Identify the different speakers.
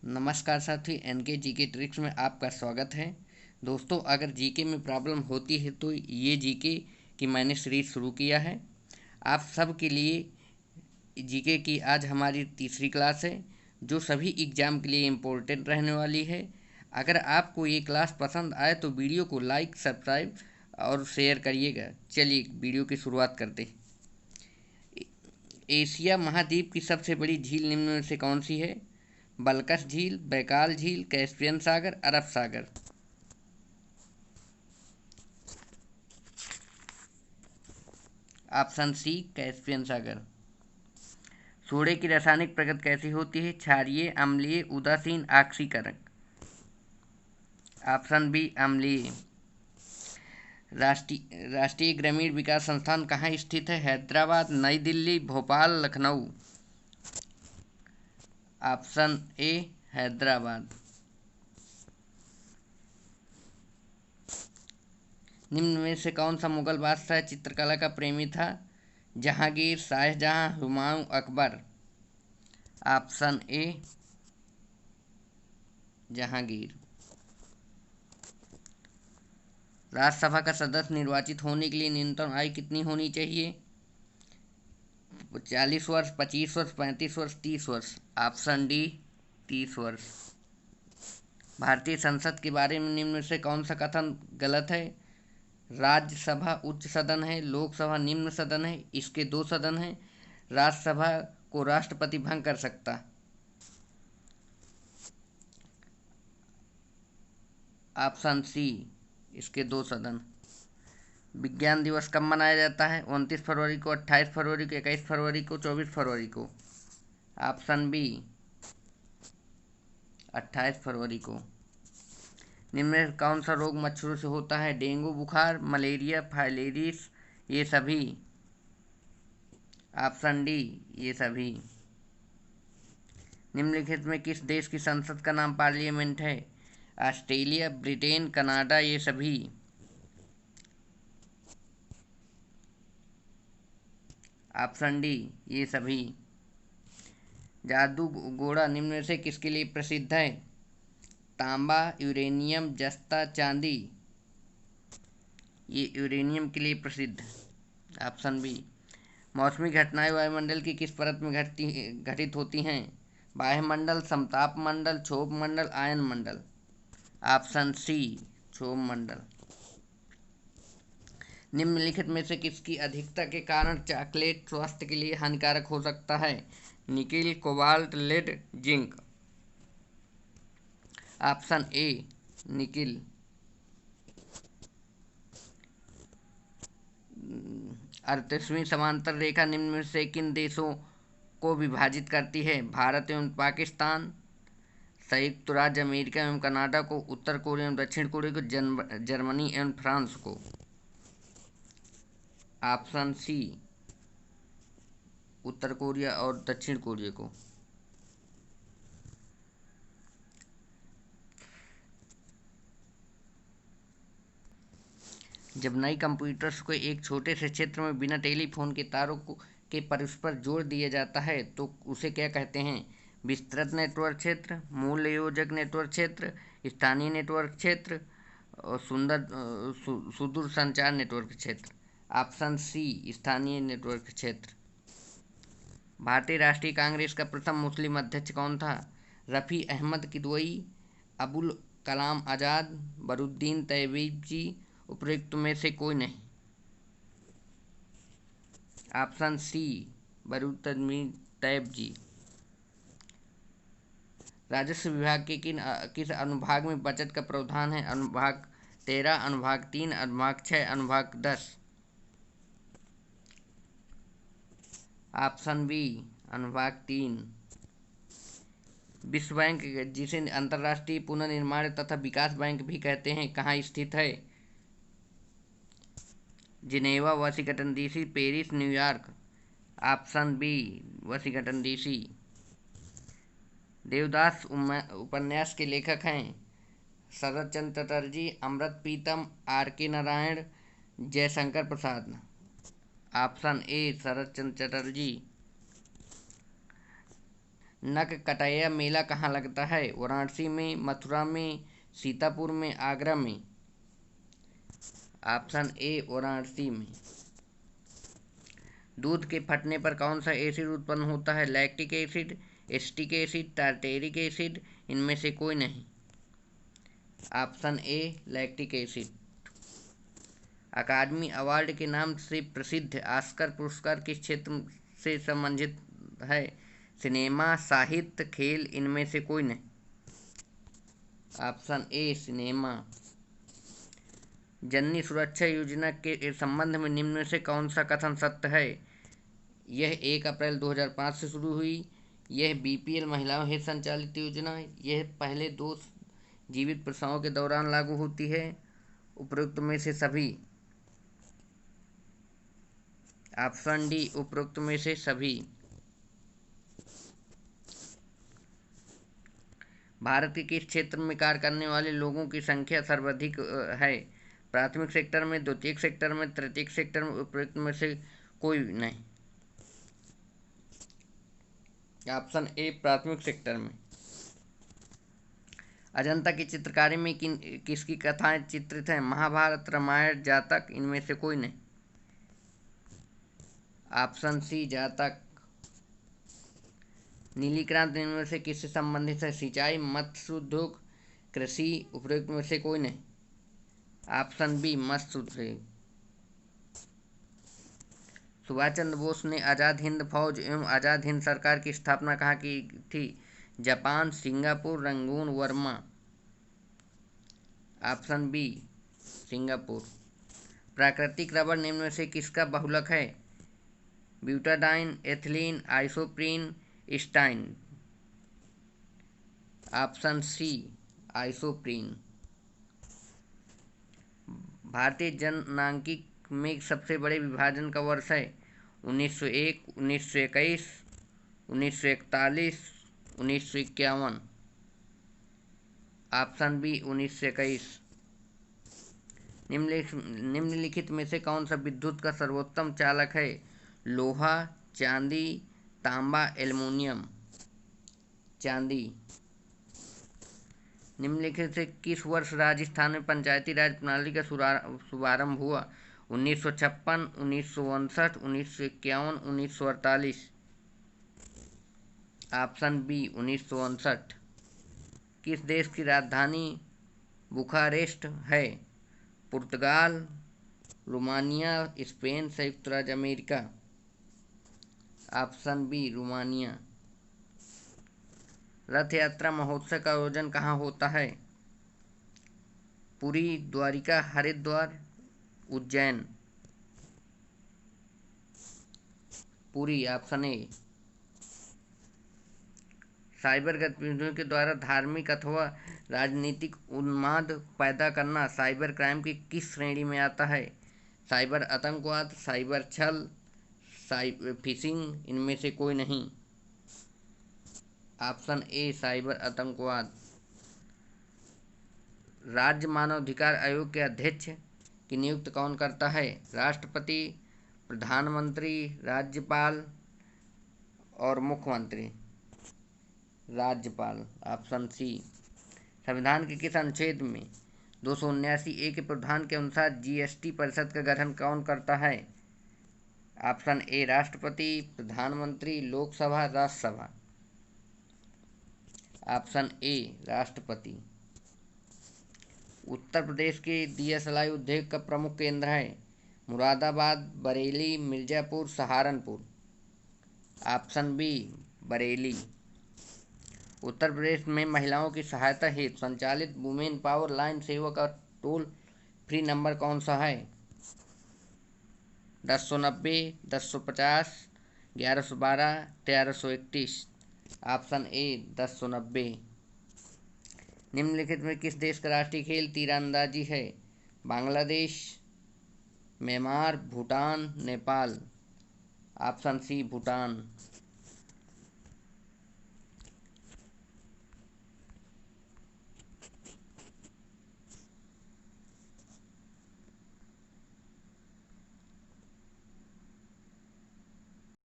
Speaker 1: नमस्कार साथी, N K GK tricks में आपका स्वागत है। दोस्तों, अगर जीके में प्रॉब्लम होती है तो ये जीके की मैंने सीरीज शुरू किया है आप सब के लिए। जीके की आज हमारी तीसरी क्लास है जो सभी एग्ज़ाम के लिए इम्पोर्टेंट रहने वाली है। अगर आपको ये क्लास पसंद आए तो वीडियो को लाइक, सब्सक्राइब और शेयर करिएगा। चलिए वीडियो की शुरुआत करते हैं। एशिया महाद्वीप की सबसे बड़ी झील निम्न में से कौन सी है? बल्कस झील, बैकाल झील, कैस्पियन सागर, अरब सागर। ऑप्शन सी कैस्पियन सागर। सोडे की रासायनिक प्रकृति कैसी होती है? क्षारीय, अम्लीय, उदासीन, ऑक्सीकरण। ऑप्शन बी अम्लीय। राष्ट्रीय ग्रामीण विकास संस्थान कहाँ स्थित है? हैदराबाद, नई दिल्ली, भोपाल, लखनऊ। Option A Hyderabad. निम्न में से कौन सा मुगल बादशाह चित्रकला का प्रेमी था? जहांगीर, शाहजहां, हुमायूं, अकबर। Option A Jahangir. राज्यसभा का सदस्य निर्वाचित होने के लिए न्यूनतम आयु कितनी होनी चाहिए? 40 वर्ष, 25 वर्ष, 35 वर्ष, 30 वर्ष। ऑप्शन डी 30 वर्ष। भारतीय संसद के बारे में निम्न में से कौन सा कथन गलत है? राज्यसभा उच्च सदन है, लोकसभा निम्न सदन है, इसके दो सदन हैं, राज्यसभा को राष्ट्रपति भंग कर सकता। ऑप्शन सी इसके दो सदन। विज्ञान दिवस कब मनाया जाता है? 29 फरवरी को, 28 फरवरी को, 21 फरवरी को, 24 फरवरी को। ऑप्शन बी 28 फरवरी को। निम्न में कौन सा रोग मच्छरों से होता है? डेंगू, बुखार, मलेरिया, फाइलेरिस, ये सभी। ऑप्शन डी ये सभी। निम्नलिखित में किस देश की संसद का नाम पार्लियामेंट है? ऑस्ट्रेलिया, ब्रिटेन, कनाडा, ये सभी। ऑप्शन डी ये सभी। जादू घोड़ा निम्न में से किसके लिए प्रसिद्ध है? तांबा, यूरेनियम, जस्ता, चांदी। ये यूरेनियम के लिए प्रसिद्ध है। Option B. मौसमी घटनाएं वायुमंडल की किस परत में घटित होती हैं? वायुमंडल, समताप मंडल, क्षोभ मंडल, आयन मंडल। ऑप्शन सी क्षोभ मंडल। निम्नलिखित में से किसकी अधिकता के कारण चॉकलेट स्वास्थ्य के लिए हानिकारक हो सकता है? Nickel, cobalt, lead, zinc. Option A nickel. 38वीं समांतर रेखा निम्न में से किन देशों को विभाजित करती है? भारत एवं पाकिस्तान, संयुक्त राज्य अमेरिका एवं कनाडा को, उत्तर कोरिया एवं दक्षिण कोरिया को, जर्मनी एवं फ्रांस को। ऑप्शन सी उत्तर कोरिया और दक्षिण कोरिया को। जब नई कंप्यूटर्स को एक छोटे से क्षेत्र में बिना टेलीफोन के तारों के परस्पर जोड़ दिया जाता है तो उसे क्या कहते हैं? विस्तृत नेटवर्क क्षेत्र, मूल योजक नेटवर्क क्षेत्र, स्थानीय नेटवर्क क्षेत्र और सुदूर संचार नेटवर्क क्षेत्र। ऑप्शन सी स्थानीय नेटवर्क क्षेत्र। भारतीय राष्ट्रीय कांग्रेस का प्रथम मुस्लिम अध्यक्ष कौन था? रफ़ी अहमद किदवई, अबुल कलाम आज़ाद, बरुद्दीन तैयबजी, उपरोक्त में से कोई नहीं। Option C Badruddin Tyabji. राजस्व विभाग के किस अनुभाग में बचत का प्रावधान है? अनुभाग 13, अनुभाग 3, अनुभाग 6, अनुभाग 10। ऑप्शन बी अनुभाग 3। विश्व बैंक, जिसे अंतर्राष्ट्रीय पुनर्निर्माण तथा विकास बैंक भी कहते हैं, कहाँ स्थित है? Geneva, Washington DC, Paris, New York. Option B Washington DC. Devdas उपन्यास के लेखक हैं शरत चंद्र चटर्जी, अमृत प्रीतम, आर के नारायण, जयशंकर प्रसाद। ऑप्शन ए शरत चंद्र चटर्जी। नककटैया मेला कहाँ लगता है? वाराणसी में, मथुरा में, सीतापुर में, आगरा में। ऑप्शन ए वाराणसी में। दूध के फटने पर कौन सा एसिड उत्पन्न होता है? Lactic acid, acetic acid, tartaric acid, इनमें से कोई नहीं। Option A lactic acid. Academy award के नाम से प्रसिद्ध ऑस्कर पुरस्कार किस क्षेत्र से संबंधित है? सिनेमा, साहित्य, खेल, इनमें से कोई नहीं। ऑप्शन ए सिनेमा। जननी सुरक्षा योजना के संबंध में निम्न में से कौन सा कथन सत्य है? यह 1 अप्रैल 2005 से शुरू हुई। यह बीपीएल महिलाओं हेतु संचालित योजना है। यह पहले 2 जीवित प्रसवों के दौरान लागू होती है। उपरोक्त में से सभी। ऑप्शन डी उपरोक्त में से सभी। भारत के किस क्षेत्र में कार्य करने वाले लोगों की संख्या सर्वाधिक है? प्राथमिक सेक्टर में, द्वितीयक सेक्टर में, तृतीयक सेक्टर में, उपरोक्त में से कोई नहीं। ऑप्शन ए प्राथमिक सेक्टर में। अजंता की चित्रकारी में किसकी कथाएं चित्रित हैं? महाभारत, रामायण, जातक, इनमें से कोई नहीं। ऑप्शन सी जातक। नीली क्रांति इनमें से किससे संबंधित है? सिंचाई, मत्स्य उद्योग, कृषि, उपरोक्त में से कोई नहीं। ऑप्शन बी मत्स्य उद्योग। सुभाष चंद्र बोस ने आज़ाद हिंद फौज एवं आज़ाद हिंद सरकार की स्थापना कहाँ की थी? Japan, Singapore, Rangoon, Burma. Option B Singapore. प्राकृतिक रबर निम्न में से किसका बहुलक है? Butadiene, ethylene, isoprene, styrene. Option C isoprene. भारतीय जननांकिक में सबसे बड़े विभाजन का वर्ष है? 1901, 1921, 1941, 1951। Option B 1921। निम्नलिखित में से कौन सा विद्युत का सर्वोत्तम चालक है? लोहा, चांदी, तांबा, एल्युमिनियम। चांदी। निम्नलिखित से किस वर्ष राजस्थान में पंचायती राज प्रणाली का शुभारंभ हुआ? 1956, 1959, 1951, 1948। Option B 1959। किस देश की राजधानी बुखारेस्ट है? पुर्तगाल, रोमानिया, स्पेन, संयुक्त राज्य अमेरिका। Option B Romania. रथ यात्रा महोत्सव का आयोजन कहाँ होता है? Puri, Dwarka, Haridwar, Ujjain. Puri. Option A. Cyber गतिविधियों के द्वारा धार्मिक अथवा राजनीतिक उन्माद पैदा करना साइबर क्राइम की किस श्रेणी में आता है? साइबर आतंकवाद, साइबर छल, साइबर फिशिंग, इनमें से कोई नहीं। ऑप्शन ए साइबर आतंकवाद। राज्य मानवाधिकार आयोग के अध्यक्ष की नियुक्ति कौन करता है? राष्ट्रपति, प्रधानमंत्री, राज्यपाल और मुख्यमंत्री। राज्यपाल। Option C. संविधान के किस अनुच्छेद में 279A के प्रावधान के अनुसार जीएसटी परिषद का गठन कौन करता है? ऑप्शन ए राष्ट्रपति, प्रधानमंत्री, लोकसभा, राज्यसभा। ऑप्शन ए राष्ट्रपति। उत्तर प्रदेश के दियासलाई उद्योग का प्रमुख केंद्र है? मुरादाबाद, बरेली, मिर्जापुर, सहारनपुर। Option B Bareilly. उत्तर प्रदेश में महिलाओं की सहायता हेतु संचालित वुमेन पावर लाइन सेवा का टोल फ्री नंबर कौन सा है? 1090, 1050, 1112, 1331। Option A 1090। निम्नलिखित में किस देश का राष्ट्रीय खेल तीरंदाजी है? Bangladesh, Myanmar, Bhutan, Nepal. Option C Bhutan.